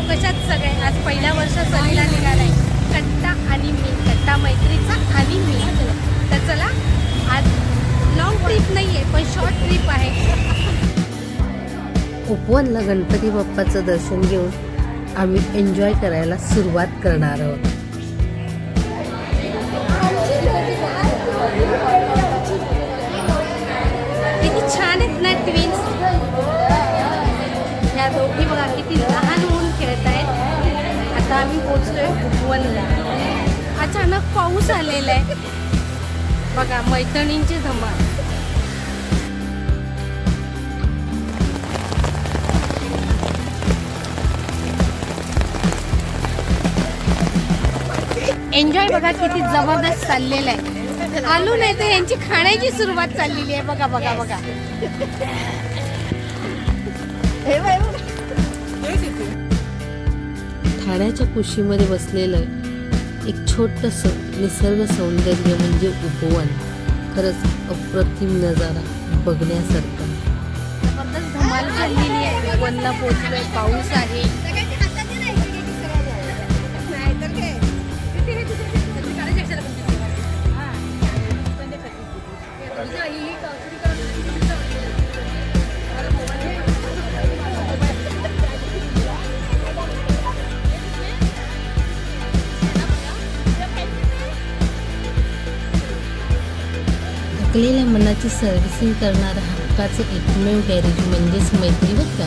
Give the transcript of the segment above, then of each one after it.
कशात सगळे आज पहिल्या वर्ष सहलीला निघालाय कट्टा आणि मी, कट्टा मैत्रीचा आणि मी. तर चला आज लॉंग ट्रिप नाही आहे पण शॉर्ट ट्रिप आहे. उपवनला गणपती बाप्पाचं दर्शन घेऊन आम्ही एन्जॉय करायला सुरुवात करणार आहोत. किती छान आहेत ना ट्विन्स. ह्या दोघी बघा किती लहान होऊन खेळत आहेत. आता आम्ही पोहोचलोय उपवनला. अचानक पाऊस आलेला आहे बघा, मैत्रिणींची धमाल. एन्जॉय बघा किती जबरदस्त चाललेलं आहे. आलू नाही तर यांची खाण्याची सुरुवात चाललेली आहे. बघा बघा बघा. ठाण्याच्या कुशीमध्ये बसलेलं एक छोटंसं निसर्ग सौंदर्य म्हणजे उपवन. खरंच अप्रतिम नजारा बघण्यासारखा. जबरदस्त धमाल चाललेली आहे. उपवनला पोहोचलोय, पाऊस आहे. थकलेल्या मनाची सर्व्हिसिंग करणारा हक्काचं एकमेव गॅरेज म्हणजेच मैत्री बर का.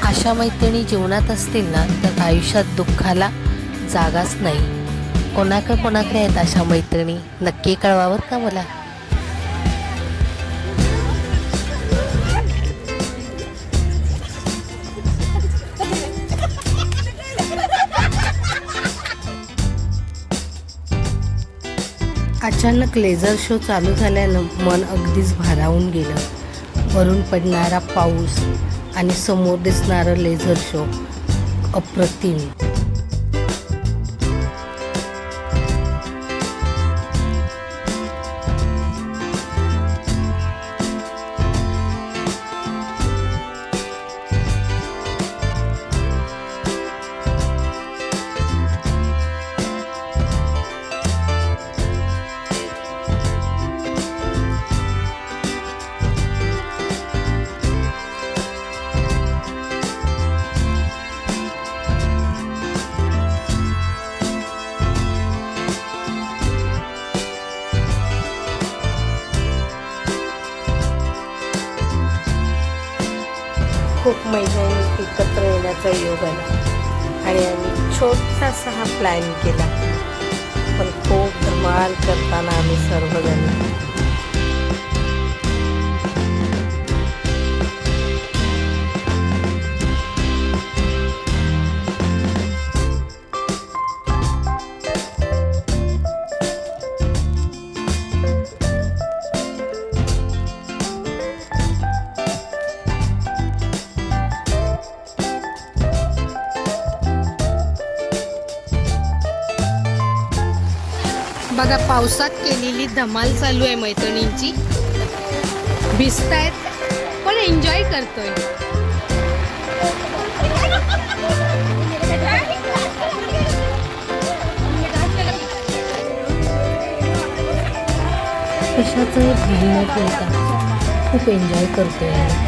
अशा मैत्रिणी जीवनात असतील ना तर आयुष्यात दुःखाला जागाच नाही. कोणाकडे आहेत अशा मैत्रिणी नक्की कळवावर का मला. अचानक लेझर शो चालू झाल्यानं मन अगदीच भारावून गेलं. वरून पडणारा पाऊस आणि समोर दिसणारं लेझर शो अप्रतिम. खूप महिन्यांनी एकत्र येण्याचा योग आला आणि आम्ही छोटासा हा प्लॅन केला. पण खूप धमाल करताना आम्ही सर्वजण. बघा पावसात केलेली धमाल चालू आहे मैत्रिणींची. भिजतायत पण एन्जॉय करतोय. कशाचंही भान न ठेवता खूप एन्जॉय करतोय.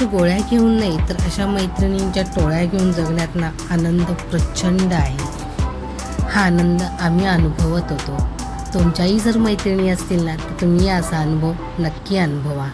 औषधांच्या गोळ्या घेऊन नाही तर अशा मैत्रिणींच्या टोळ्या घेऊन जगण्यात ना आनंद प्रचंड आहे. हा आनंद आम्ही अनुभवत होतो. तुमच्याही जर मैत्रिणी असतील ना तर तुम्ही असा अनुभव नक्की अनुभवा.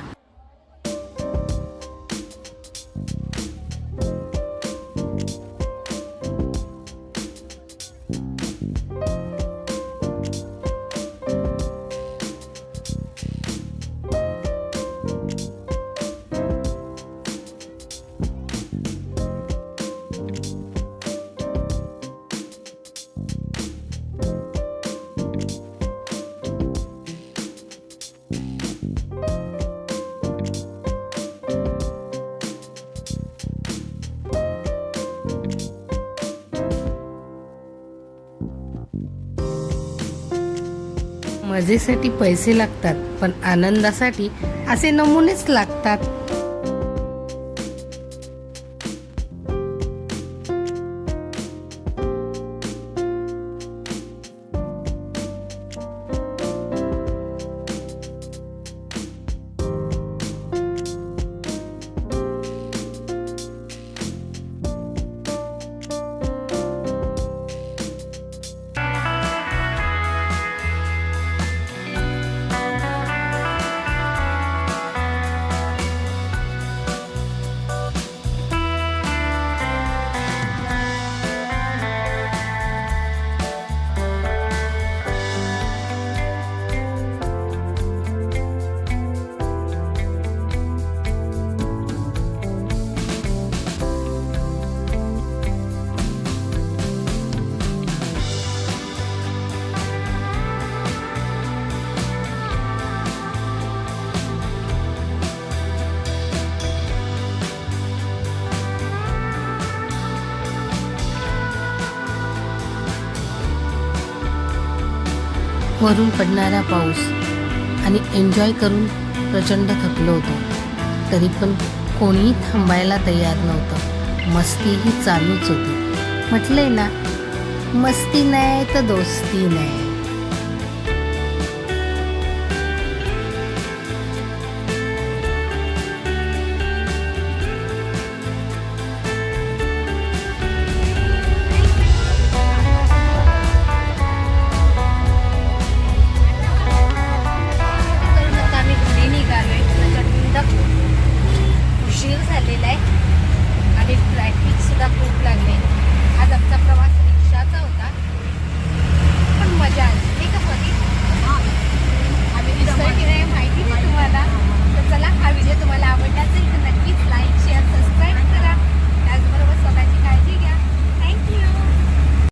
मजेसाठी पैसे लागतात पण आनंदासाठी असे नमुनेच लागतात. वरून पडणारा पाऊस आणि एन्जॉय करून प्रचंड थकलो होतो. तरी पण कोणीही थांबायला तयार नव्हतं. मस्तीही चालूच होती. म्हटलंय ना, मस्ती नाही तर दोस्ती नाही.